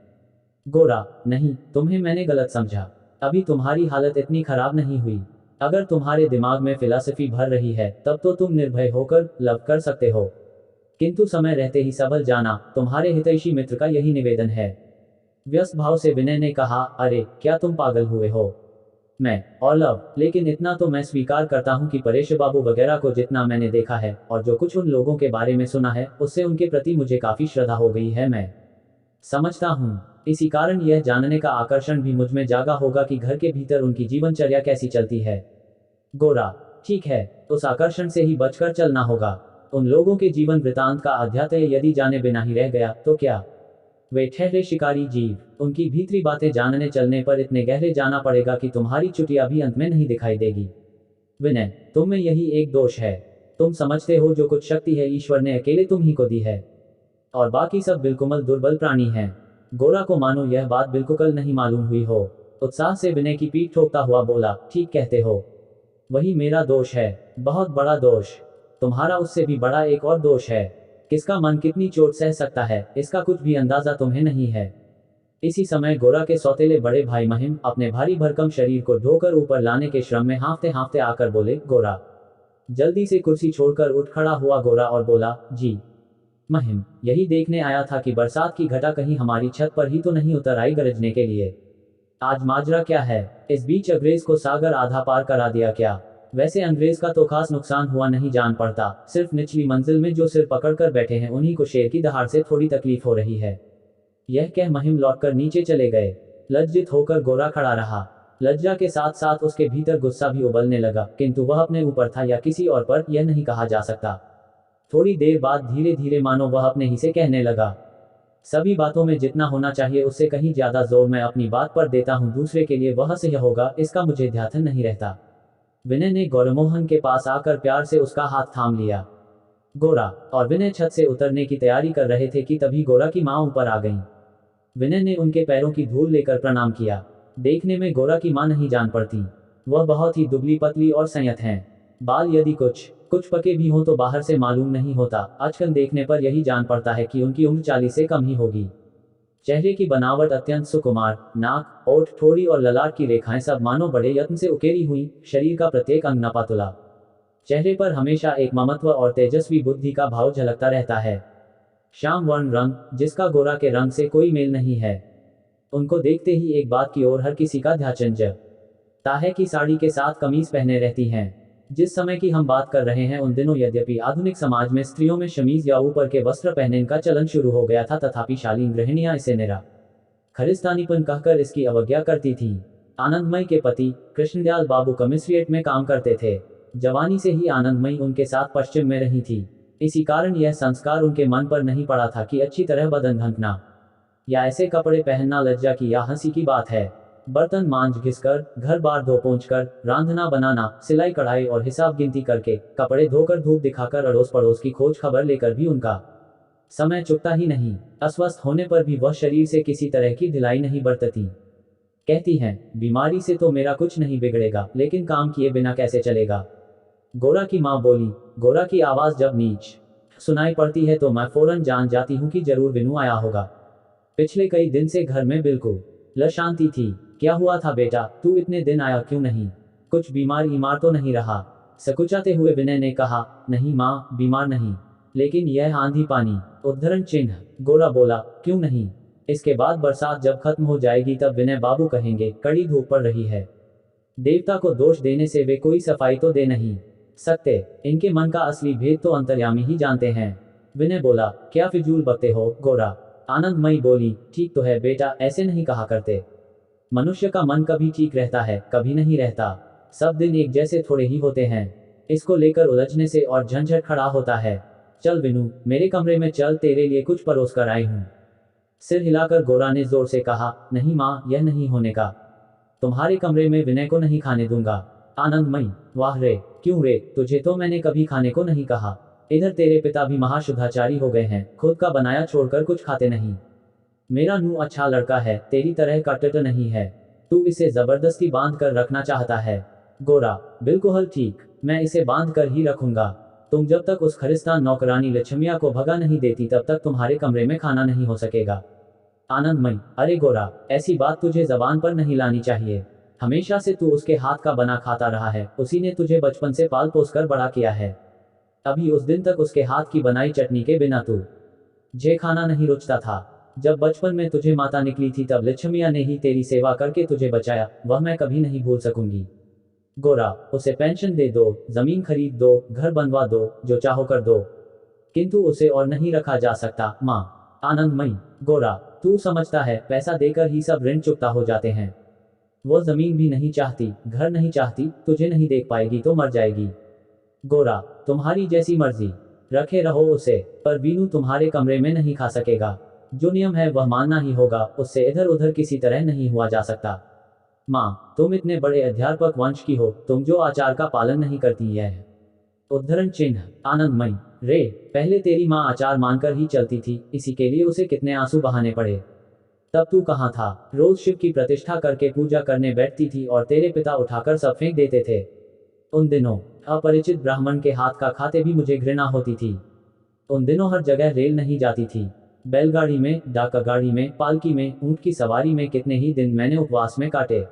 गोरा, नहीं, तुम्हें मैंने गलत समझा। अभी तुम्हारी हालत इतनी खराब नहीं हुई। अगर तुम्हारे दिमाग में फिलॉसफी भर रही है तब तो तुम निर्भय होकर लव कर सकते हो, किंतु समय रहते ही संभल जाना, तुम्हारे हितैषी मित्र का यही निवेदन है। व्यस्त भाव से विनय ने कहा, अरे क्या तुम पागल हुए हो? मैं और लव, लेकिन इतना तो मैं स्वीकार करता हूँ कि परेश बाबू वगैरह को जितना मैंने देखा है और जो कुछ उन लोगों के बारे में सुना है उससे उनके प्रति मुझे काफी श्रद्धा हो गई है। मैं समझता हूँ इसी कारण यह जानने का आकर्षण भी मुझ में जागा होगा कि घर के भीतर उनकी जीवनचर्या कैसी चलती है। गोरा, ठीक है, उस आकर्षण से ही बचकर चलना होगा। उन लोगों के जीवन वृतांत का अध्यात्य यदि जाने बिना ही रह गया तो क्या? वे ठहरे शिकारी जीव, उनकी भीतरी बातें जानने चलने पर इतने गहरे जाना पड़ेगा कि तुम्हारी चुटिया भी अंत में नहीं दिखाई देगी। विनय, तुम में यही एक दोष है। तुम समझते हो जो कुछ शक्ति है ईश्वर ने अकेले तुम ही को दी है और बाकी सब बिल्कुल दुर्बल प्राणी हैं। गोरा को मानो यह बात बिल्कुल नहीं मालूम हुई हो। उत्साह से विनय की पीठ ठोकता हुआ बोला, ठीक कहते हो, वही मेरा दोष है, बहुत बड़ा दोष। तुम्हारा उससे भी बड़ा एक और दोष है। किसका मन कितनी चोट सह सकता है इसका कुछ भी अंदाजा तुम्हें नहीं है। इसी समय गोरा के सौतेले बड़े भाई महिम अपने भारी भरकम शरीर को ढोकर ऊपर लाने के श्रम में हाँफते हाँफते आकर बोले। गोरा जल्दी से कुर्सी छोड़कर उठ खड़ा हुआ गोरा और बोला, जी महिम, यही देखने आया था कि बरसात की घटा कहीं हमारी छत पर ही तो नहीं उतर आई गरजने के लिए। आज माजरा क्या है? इस बीच अंग्रेज को सागर आधा पार करा दिया क्या? वैसे अंग्रेज का तो खास नुकसान हुआ नहीं जान पड़ता, सिर्फ निचली मंजिल में जो सिर पकड़कर बैठे हैं उन्हीं को शेर की दहाड़ से थोड़ी तकलीफ हो रही है। यह कह महिम लौटकर नीचे चले गए। लज्जित होकर गोरा खड़ा रहा। लज्जा के साथ साथ उसके भीतर गुस्सा भी उबलने लगा, किंतु वह अपने ऊपर था या किसी और पर यह नहीं कहा जा सकता। थोड़ी देर बाद धीरे धीरे मानो वह अपने ही से कहने लगा, सभी बातों में जितना होना चाहिए उससे कहीं ज्यादा जोर मैं अपनी बात पर देता हूँ, दूसरे के लिए वह सही होगा इसका मुझे ध्यान नहीं रहता। विनय ने गौरमोहन के पास आकर प्यार से उसका हाथ थाम लिया। गोरा और विनय छत से उतरने की तैयारी कर रहे थे कि तभी गोरा की माँ ऊपर आ गईं। विनय ने उनके पैरों की धूल लेकर प्रणाम किया। देखने में गोरा की माँ नहीं जान पड़ती। वह बहुत ही दुबली पतली और संयत हैं। बाल यदि कुछ पके भी हों तो बाहर से मालूम नहीं होता, आजकल देखने पर यही जान पड़ता है कि उनकी उम्र 40 से कम ही होगी। चेहरे की बनावट अत्यंत सुकुमार, नाक, ओठ, ठोड़ी और ललाट की रेखाएं सब मानो बड़े यत्न से उकेरी हुई, शरीर का प्रत्येक अंग नपातुला। चेहरे पर हमेशा एक ममत्व और तेजस्वी बुद्धि का भाव झलकता रहता है। श्याम वर्ण रंग, जिसका गोरा के रंग से कोई मेल नहीं है। उनको देखते ही एक बात की ओर हर किसी का ध्यान जाता है कि साड़ी के साथ कमीज पहने रहती हैं। जिस समय की हम बात कर रहे हैं उन दिनों यद्यपि आधुनिक समाज में स्त्रियों में शमीज या ऊपर के वस्त्र पहनने का चलन शुरू हो गया था, तथापि शालीन गृहिणियां इसे निरा खरिस्तानीपन कहकर इसकी अवज्ञा करती थी। आनंदमयी के पति कृष्णदयाल बाबू कमिश्रिएट में काम करते थे। जवानी से ही आनंदमयी उनके साथ पश्चिम में रही थी। इसी कारण यह संस्कार उनके मन पर नहीं पड़ा था कि अच्छी तरह बदन ढंकना या ऐसे कपड़े पहनना लज्जा की या हंसी की बात है। बर्तन मांझ घिसकर, घर बार धो पोंछ कर, रांधना बनाना, सिलाई कढ़ाई और हिसाब गिनती करके, कपड़े धोकर धूप दिखाकर अड़ोस पड़ोस की खोज खबर लेकर भी उनका समय चुकता ही नहीं। अस्वस्थ होने पर भी वह शरीर से किसी तरह की ढिलाई नहीं बरतती। कहती हैं, बीमारी से तो मेरा कुछ नहीं बिगड़ेगा, लेकिन काम किए बिना कैसे चलेगा। गोरा की माँ बोली। गोरा की आवाज जब नीच सुनाई पड़ती है तो मैं फौरन जान जाती हूँ कि जरूर विनू आया होगा। पिछले कई दिन से घर में बिल्कुल शांति थी। क्या हुआ था बेटा, तू इतने दिन आया क्यों नहीं? कुछ बीमार तो नहीं रहा? सकुचाते हुए विनय ने कहा, नहीं माँ, बीमार नहीं, लेकिन यह आंधी पानी। उद्धरण चिन्ह। गोरा बोला, क्यों नहीं? इसके बाद बरसात जब खत्म हो जाएगी तब विनय बाबू कहेंगे कड़ी धूप पड़ रही है। देवता को दोष देने से वे कोई सफाई तो दे नहीं सकते। इनके मन का असली भेद तो अंतर्यामी ही जानते हैं। विनय बोला, क्या फिजूल बकते हो गोरा? आनंदमयी बोली, ठीक तो है बेटा, ऐसे नहीं कहा करते। मनुष्य का मन कभी ठीक रहता है, कभी नहीं रहता। सब दिन एक जैसे थोड़े ही होते हैं। इसको लेकर उलझने से और झंझट खड़ा होता है। चल विनू, मेरे कमरे में चल, तेरे लिए कुछ परोस कर आई हूँ। सिर हिलाकर गोरा ने जोर से कहा, नहीं माँ, यह नहीं होने का। तुम्हारे कमरे में विनय को नहीं खाने दूंगा। आनंदमयी, वाह रे, क्यों रे, तुझे तो मैंने कभी खाने को नहीं कहा। इधर तेरे पिता भी महाशुद्धाचारी हो गए हैं, खुद का बनाया छोड़कर कुछ खाते नहीं। मेरा नू अच्छा लड़का है, तेरी तरह कट्टर नहीं है। तू इसे जबरदस्ती बांध कर रखना चाहता है। गोरा, बिल्कुल ठीक, मैं इसे बांध कर ही रखूंगा। तुम जब तक उस खरिस्तान नौकरानी लक्ष्मिया को भगा नहीं देती तब तक तुम्हारे कमरे में खाना नहीं हो सकेगा। आनंदमयी, अरे गोरा, ऐसी बात तुझे जबान पर नहीं लानी चाहिए। हमेशा से तू उसके हाथ का बना खाता रहा है, उसी ने तुझे बचपन से पाल पोस कर बड़ा किया है। अभी उस दिन तक उसके हाथ की बनाई चटनी के बिना तू जे खाना नहीं रुचता था। जब बचपन में तुझे माता निकली थी तब लक्ष्मिया ने ही तेरी सेवा करके तुझे बचाया, वह मैं कभी नहीं भूल सकूंगी। गोरा, उसे पेंशन दे दो, जमीन खरीद दो, घर बनवा दो, जो चाहो कर दो, किंतु उसे और नहीं रखा जा सकता माँ। आनंदमयी, गोरा, तू समझता है पैसा देकर ही सब ऋण चुकता हो जाते हैं। वो जमीन भी नहीं चाहती, घर नहीं चाहती, तुझे नहीं देख पाएगी तो मर जाएगी। गोरा, तुम्हारी जैसी मर्जी, रखे रहो उसे, पर वीनू तुम्हारे कमरे में नहीं खा सकेगा। जो नियम है वह मानना ही होगा, उससे इधर उधर किसी तरह नहीं हुआ जा सकता। माँ, तुम इतने बड़े अध्यापक वंश की हो, तुम जो आचार का पालन नहीं करती है। उद्धरण चिन्ह। आनंदमयी, रे, पहले तेरी माँ आचार मानकर ही चलती थी, इसी के लिए उसे कितने आंसू बहाने पड़े। तब तू कहाँ था? रोज शिव की प्रतिष्ठा करके पूजा करने बैठती थी और तेरे पिता उठाकर सब फेंक देते थे। उन दिनों अपरिचित ब्राह्मण के हाथ का खाते भी मुझे घृणा होती थी। उन दिनों हर जगह रेल नहीं जाती थी। बैलगाड़ी में, डाका गाड़ी में, पालकी में, ऊंट की सवारी में कितने ही दिन मैंने उपवास में काटे।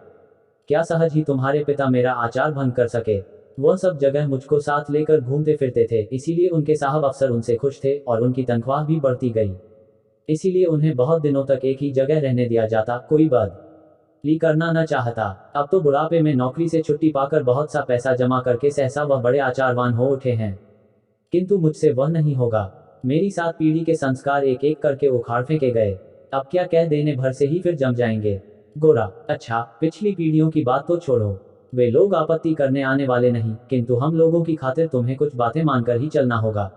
क्या सहज ही तुम्हारे पिता मेरा आचार भंग कर सके? वह सब जगह मुझको साथ लेकर घूमते फिरते थे, इसीलिए उनके साहब अफसर उनसे खुश थे और उनकी तनख्वाह भी बढ़ती गई। इसीलिए उन्हें बहुत दिनों तक एक ही जगह रहने दिया जाता, कोई बदली करना न चाहता। अब तो बुढ़ापे में नौकरी से छुट्टी पाकर बहुत सा पैसा जमा करके सहसा वह बड़े आचारवान हो उठे हैं, किंतु मुझसे वह नहीं होगा। मेरी 7 पीढ़ी के संस्कार एक एक करके उखाड़ फेंके गए। अब क्या कह देने भर से ही फिर जम जाएंगे। गोरा, अच्छा, पिछली पीढ़ियों की बात तो छोड़ो, वे लोग आपत्ति करने आने वाले नहीं, किंतु हम लोगों की खातिर तुम्हें कुछ बातें मानकर ही चलना होगा।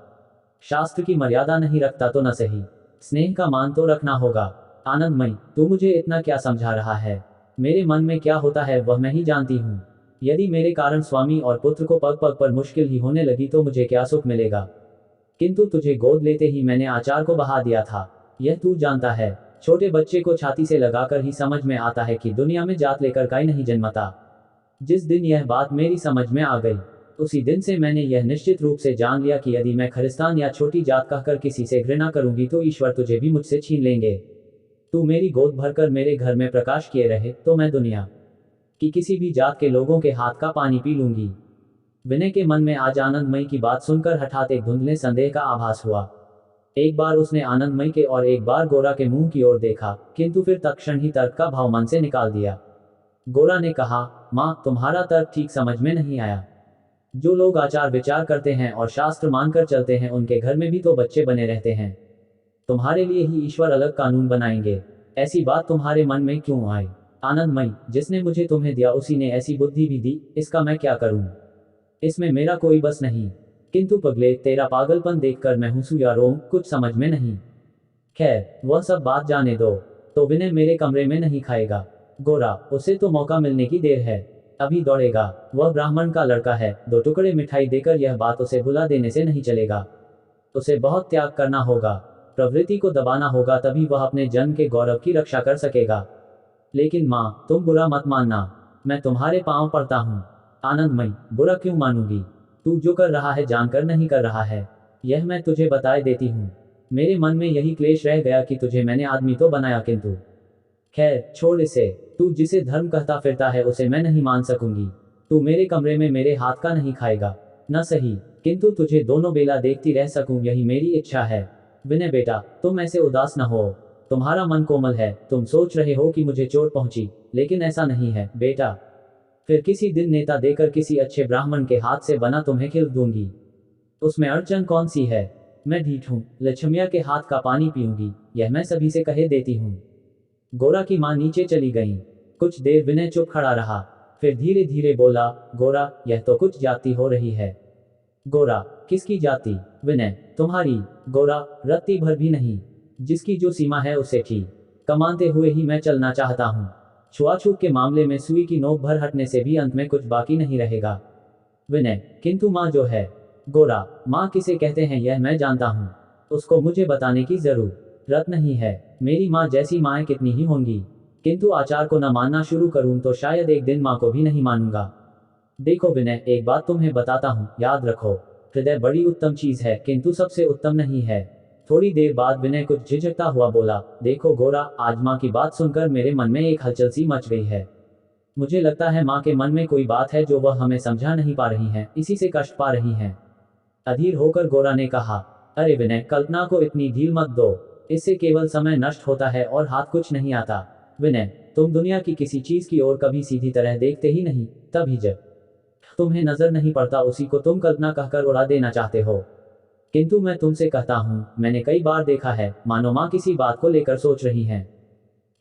शास्त्र की मर्यादा नहीं रखता तो न सही, स्नेह का मान तो रखना होगा। आनंदमयी, तू मुझे इतना क्या समझा रहा है? मेरे मन में क्या होता है वह मैं ही जानती हूँ। यदि मेरे कारण स्वामी और पुत्र को पग पग पर मुश्किल ही होने लगी तो मुझे क्या सुख मिलेगा? किंतु तुझे गोद लेते ही मैंने आचार को बहा दिया था, यह तू जानता है। छोटे बच्चे को छाती से लगाकर ही समझ में आता है कि दुनिया में जात लेकर काई नहीं जन्मता। जिस दिन यह बात मेरी समझ में आ गई, उसी दिन से मैंने यह निश्चित रूप से जान लिया कि यदि मैं खरिस्तान या छोटी जात कहकर किसी से घृणा करूंगी तो ईश्वर तुझे भी मुझसे छीन लेंगे। तू मेरी गोद भरकर मेरे घर में प्रकाश किए रहे तो मैं दुनिया की किसी भी जात के लोगों के हाथ का पानी पी लूंगी। विनय के मन में आज आनंदमयी की बात सुनकर हठात एक धुंधले संदेह का आभास हुआ। एक बार उसने आनंदमयी के और एक बार गोरा के मुंह की ओर देखा, किंतु फिर तत्क्षण ही तर्क का भाव मन से निकाल दिया। गोरा ने कहा, माँ, तुम्हारा तर्क ठीक समझ में नहीं आया। जो लोग आचार विचार करते हैं और शास्त्र मानकर चलते हैं उनके घर में भी तो बच्चे बने रहते हैं। तुम्हारे लिए ही ईश्वर अलग कानून बनाएंगे, ऐसी बात तुम्हारे मन में क्यों आई? आनंदमयी, जिसने मुझे तुम्हें दिया उसी ने ऐसी बुद्धि भी दी, इसका मैं क्या करूं? इसमें मेरा कोई बस नहीं। किंतु पगले, तेरा पागलपन देखकर मैं हंसू या रोऊं, कुछ समझ में नहीं। खैर, वह सब बात जाने दो। तो विनय मेरे कमरे में नहीं खाएगा। गोरा, उसे तो मौका मिलने की देर है, अभी दौड़ेगा। वह ब्राह्मण का लड़का है, 2 टुकड़े मिठाई देकर यह बात उसे भुला देने से नहीं चलेगा। उसे बहुत त्याग करना होगा, प्रवृत्ति को दबाना होगा, तभी वह अपने जन्म के गौरव की रक्षा कर सकेगा। लेकिन माँ, तुम बुरा मत मानना, मैं तुम्हारे पांव पड़ता हूँ। आनंदमयी, बुरा क्यों मानूंगी? तू जो कर रहा है जानकर नहीं कर रहा है, यह मैं तुझे बताए देती हूँ। मेरे मन में यही क्लेश रह गया कि तुझे मैंने आदमी तो बनाया, किंतु खैर छोड़ इसे। तू जिसे धर्म कहता फिरता है उसे मैं नहीं मान सकूंगी। तू मेरे कमरे में मेरे हाथ का नहीं खाएगा, न सही, किंतु तुझे दोनों बेला देखती रह सकूं, यही मेरी इच्छा है। विनय बेटा, तुम ऐसे उदास न हो, तुम्हारा मन कोमल है। तुम सोच रहे हो कि मुझे चोट पहुंची, लेकिन ऐसा नहीं है बेटा। फिर किसी दिन नेता देकर किसी अच्छे ब्राह्मण के हाथ से बना तुम्हें खिल दूंगी, उसमें अड़चन कौन सी है? मैं ढीठ हूँ, लक्ष्मिया के हाथ का पानी पीऊंगी, यह मैं सभी से कहे देती हूँ। गोरा की मां नीचे चली गई। कुछ देर विनय चुप खड़ा रहा, फिर धीरे धीरे बोला, गोरा, यह तो कुछ जाति हो रही है। गोरा, किसकी जाति? विनय, तुम्हारी। गोरा, रत्ती भर भी नहीं, जिसकी जो सीमा है उसे ठीक कमाते हुए ही मैं चलना चाहता हूँ। छुआछूत के मामले में सुई की नोक भर हटने से भी अंत में कुछ बाकी नहीं रहेगा। विनय, किंतु माँ जो है। गोरा, माँ किसे कहते हैं यह मैं जानता हूँ, उसको मुझे बताने की जरूरत नहीं है। मेरी माँ जैसी माएँ कितनी ही होंगी, किंतु आचार को न मानना शुरू करूँ तो शायद एक दिन माँ को भी नहीं मानूंगा। देखो विनय, एक बात तुम्हें बताता हूँ, याद रखो, हृदय बड़ी उत्तम चीज है, किंतु सबसे उत्तम नहीं है। थोड़ी देर बाद विनय कुछ झिझकता हुआ बोला, देखो गोरा, आज माँ की बात सुनकर मेरे मन में एक हलचल सी मच गई है। मुझे लगता है माँ के मन में कोई बात है जो वह हमें समझा नहीं पा रही हैं, इसी से कष्ट पा रही हैं। अधीर होकर गोरा ने कहा, अरे विनय, कल्पना को इतनी ढील मत दो, इससे केवल समय नष्ट होता है और हाथ कुछ नहीं आता। विनय, तुम दुनिया की किसी चीज की ओर कभी सीधी तरह देखते ही नहीं, तभी जब तुम्हें नजर नहीं पड़ता उसी को तुम कल्पना कहकर उड़ा देना चाहते हो। किंतु मैं तुमसे कहता हूं, मैंने कई बार देखा है, मानो माँ किसी बात को लेकर सोच रही हैं,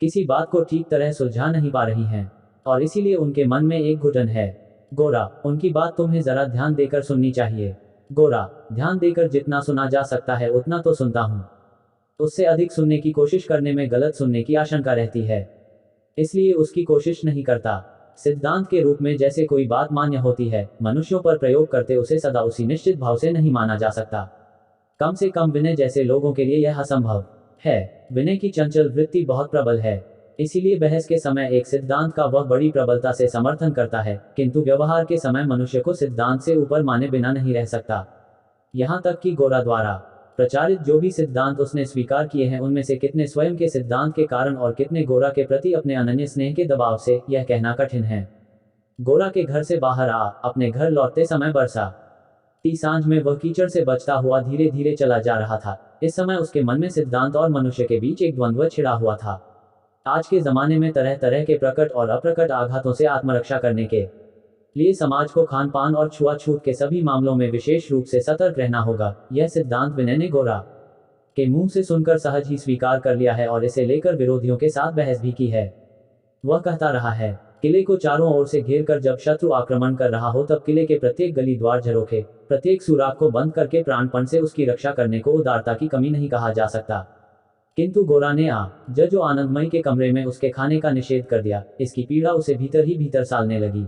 किसी बात को ठीक तरह सुलझा नहीं पा रही हैं, और इसीलिए उनके मन में एक घुटन है। गोरा, उनकी बात तुम्हें जरा ध्यान देकर सुननी चाहिए। गोरा, ध्यान देकर जितना सुना जा सकता है उतना तो सुनता हूँ। उससे अधिक सुनने की कोशिश करने में गलत सुनने की आशंका रहती है, इसलिए उसकी कोशिश नहीं करता। सिद्धांत के रूप में जैसे कोई बात मान्य होती है, मनुष्यों पर प्रयोग करते उसे सदा उसी निश्चित भाव से नहीं माना जा सकता। कम से कम विनय जैसे लोगों के लिए यह असंभव है। विनय की चंचल वृत्ति बहुत प्रबल है, इसीलिए बहस के समय एक सिद्धांत का वह बड़ी प्रबलता से समर्थन करता है, किंतु व्यवहार के समय मनुष्य को सिद्धांत से ऊपर माने बिना नहीं रह सकता। यहाँ तक कि गोरा द्वारा प्रचारित जो भी सिद्धांत उसने स्वीकार किए हैं उनमें से कितने स्वयं के सिद्धांत के कारण और कितने गोरा के प्रति अपने अनन्य स्नेह के दबाव से, यह कहना कठिन है। गोरा के घर से बाहर आ अपने घर लौटते समय बरसा ती सांझ में वह कीचड़ से बचता हुआ धीरे धीरे चला जा रहा था। इस समय उसके मन में सिद्धांत और मनुष्य के बीच एक द्वंद्व छिड़ा हुआ था। आज के जमाने में तरह तरह के प्रकट और अप्रकट आघातों से आत्मरक्षा करने के लिए समाज को खान पान और छुआछूत के सभी मामलों में विशेष रूप से सतर्क रहना होगा। यह सिद्धांत विनय ने गोरा के मुंह से सुनकर सहज ही स्वीकार कर लिया है और इसे लेकर विरोधियों के साथ बहस भी की है। वह कहता रहा है, किले को चारों ओर से घेर कर जब शत्रु आक्रमण कर रहा हो तब किले के प्रत्येक गली द्वार झरोखे, प्रत्येक सुराख को बंद करके प्राणपण से उसकी रक्षा करने को उदारता की कमी नहीं कहा जा सकता। किंतु गोरा ने जो आनंदमयी के कमरे में उसके खाने का निषेध कर दिया, इसकी पीड़ा उसे भीतर ही भीतर सालने लगी।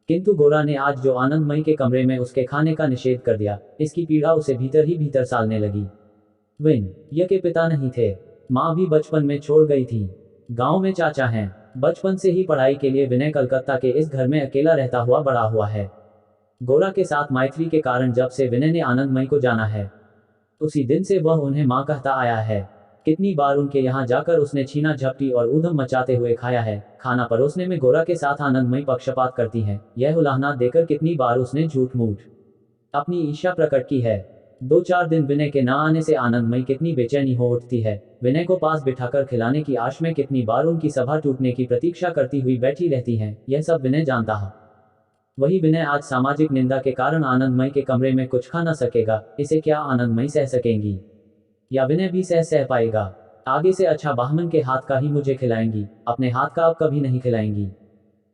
किंतु गोरा ने आज जो आनंदमयी के कमरे में उसके खाने का निषेध कर दिया, इसकी पीड़ा उसे भीतर ही भीतर सालने लगी। विनय के पिता नहीं थे, माँ भी बचपन में छोड़ गई थी। गांव में चाचा हैं। बचपन से ही पढ़ाई के लिए विनय कलकत्ता के इस घर में अकेला रहता हुआ बड़ा हुआ है। गोरा के साथ मैत्री के कारण जब से विनय ने आनंदमयी को जाना है, उसी दिन से वह उन्हें माँ कहता आया है। कितनी बार उनके यहाँ जाकर उसने छीना झपटी और ऊधम मचाते हुए खाया है। खाना परोसने में गोरा के साथ आनंदमयी पक्षपात करती है, यह उलाहना देकर कितनी बार उसने झूठ मूठ अपनी ईर्ष्या प्रकट की है। 2-4 दिन विनय के न आने से आनंदमयी कितनी बेचैनी हो उठती है। विनय को पास बिठाकर खिलाने की आश में कितनी बार उनकी सभा टूटने की प्रतीक्षा करती हुई बैठी रहती हैं, यह सब विनय जानता है। वही विनय आज सामाजिक निंदा के कारण आनंदमयी के कमरे में कुछ खा न सकेगा। इसे क्या आनंदमयी सह सकेंगी, या विनय भी सह पाएगा? आगे से अच्छा बाहमन के हाथ का ही मुझे खिलाएंगी, अपने हाथ का अब कभी नहीं खिलाएंगी।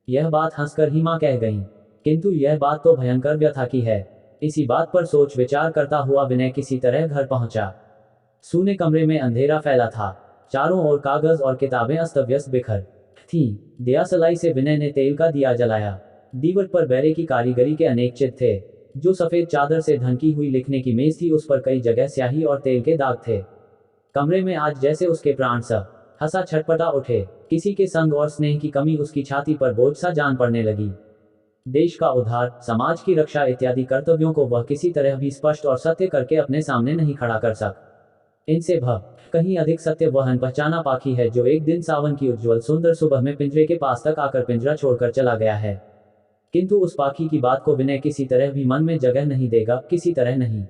यह बात हंसकर ही माँ कह गईं, किंतु यह बात तो भयंकर व्यथा की है। इसी बात पर सोच विचार करता हुआ विनय किसी तरह घर पहुंचा। सूने कमरे में अंधेरा फैला था, चारों ओर कागज और किताबें अस्त व्यस्त बिखर थीं। दियासलाई से विनय ने तेल का दिया जलाया। दीवार पर बैरे की कारीगरी के अनेक चित्र थे। जो सफेद चादर से ढकी हुई लिखने की मेज थी उस पर कई जगह स्याही और तेल के दाग थे। कमरे में आज जैसे उसके प्राण सा हंसा छटपटा उठे। किसी के संग और स्नेह की कमी उसकी छाती पर बोझ सा जान पड़ने लगी। देश का उद्धार, समाज की रक्षा इत्यादि कर्तव्यों को वह किसी तरह भी स्पष्ट और सत्य करके अपने सामने नहीं खड़ा कर सक। इनसे कहीं अधिक सत्य वह अनपहचाना पाखी है जो एक दिन सावन की उज्ज्वल सुंदर सुबह में पिंजरे के पास तक आकर पिंजरा छोड़कर चला गया है। किंतु उस पाखी की बात को विनय किसी तरह भी मन में जगह नहीं देगा, किसी तरह नहीं।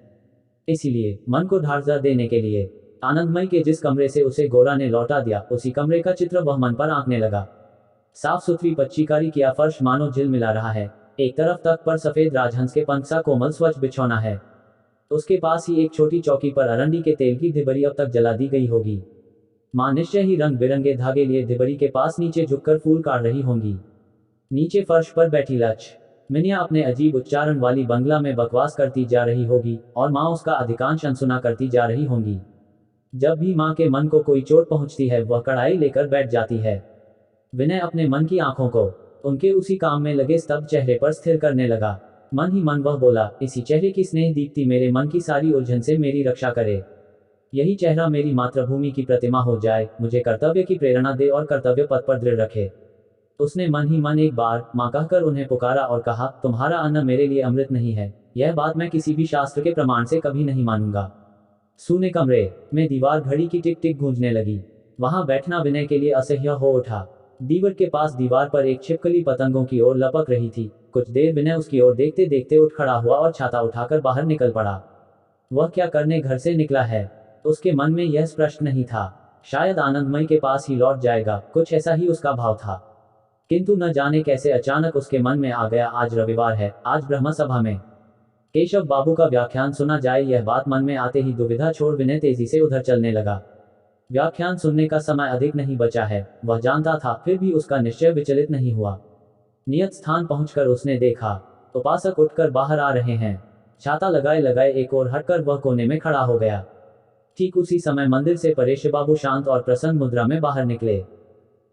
इसीलिए मन को ढांढसा देने के लिए आनंदमयी के जिस कमरे से उसे गोरा ने लौटा दिया, उसी कमरे का चित्र वह मन पर आंकने लगा। साफ सुथरी पच्चीकारी किया फर्श मानो झिलमिला रहा है। एक तरफ तख्त पर सफेद राजहंस के पंख सा कोमल स्वच्छ बिछौना है। उसके पास ही एक छोटी चौकी पर अरंडी के तेल की धिबरी अब तक जला दी गई होगी। माँ निश्चय ही रंग बिरंगे धागे लिए धिबरी के पास नीचे झुककर फूल काट रही होंगी। नीचे फर्श पर बैठी लक्ष्मनिया अपने अजीब उच्चारण वाली बंगला में बकवास करती जा रही होगी और माँ उसका अधिकांश अनसुना करती जा रही होंगी। जब भी माँ के मन को कोई चोट पहुंचती है वह कड़ाई लेकर बैठ जाती है। विनय अपने मन की आंखों को उनके उसी काम में लगे स्तब्ध चेहरे पर स्थिर करने लगा। मन ही मन वह बोला, इसी चेहरे की स्नेह दीप्ति मेरे मन की सारी उलझन से मेरी रक्षा करे। यही चेहरा मेरी मातृभूमि की प्रतिमा हो जाए, मुझे कर्तव्य की प्रेरणा दे और कर्तव्य पथ पर दृढ़ रखे। उसने मन ही मन एक बार माँ कहकर उन्हें पुकारा और कहा, तुम्हारा अन्न मेरे लिए अमृत नहीं है। यह बात मैं किसी भी शास्त्र के प्रमाण से कभी नहीं मानूंगा। सूने कमरे में दीवार घड़ी की टिक टिक गूंजने लगी। वहां बैठना विनय के लिए असह्य हो उठा। दीवार के पास दीवार पर एक छिपकली पतंगों की ओर लपक रही थी। कुछ देर विनय उसकी ओर देखते देखते उठ खड़ा हुआ और छाता उठाकर बाहर निकल पड़ा। वह क्या करने घर से निकला है? उसके मन में यह स्पष्ट नहीं था। शायद आनंदमयी के पास ही लौट जाएगा, कुछ ऐसा ही उसका भाव था। किंतु न जाने कैसे अचानक उसके मन में आ गया, आज रविवार है, आज ब्रह्म सभा में केशव बाबू का व्याख्यान सुना जाए। यह बात मन में आते ही दुविधा छोड़ विनय तेजी से उधर चलने लगा। व्याख्यान सुनने का समय अधिक नहीं बचा है, वह जानता था, फिर भी उसका निश्चय विचलित नहीं हुआ। नियत स्थान पहुंचकर उसने देखा, उपासक उठकर बाहर आ रहे हैं। छाता लगाए लगाए एक ओर हटकर वह कोने में खड़ा हो गया। ठीक उसी समय मंदिर से परेश बाबू शांत और प्रसन्न मुद्रा में बाहर निकले।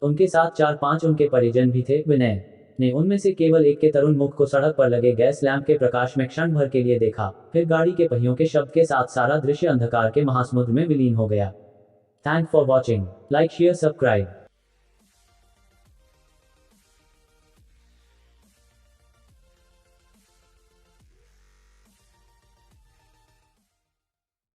उनके साथ 4-5 उनके परिजन भी थे। विनय ने उनमें से केवल एक के तरुण मुख को सड़क पर लगे गैस लैंप के प्रकाश में क्षण भर के लिए देखा, फिर गाड़ी के पहियों के शब्द के साथ सारा दृश्य अंधकार के महासमुद्र में विलीन हो गया। Thank for watching. Like share subscribe.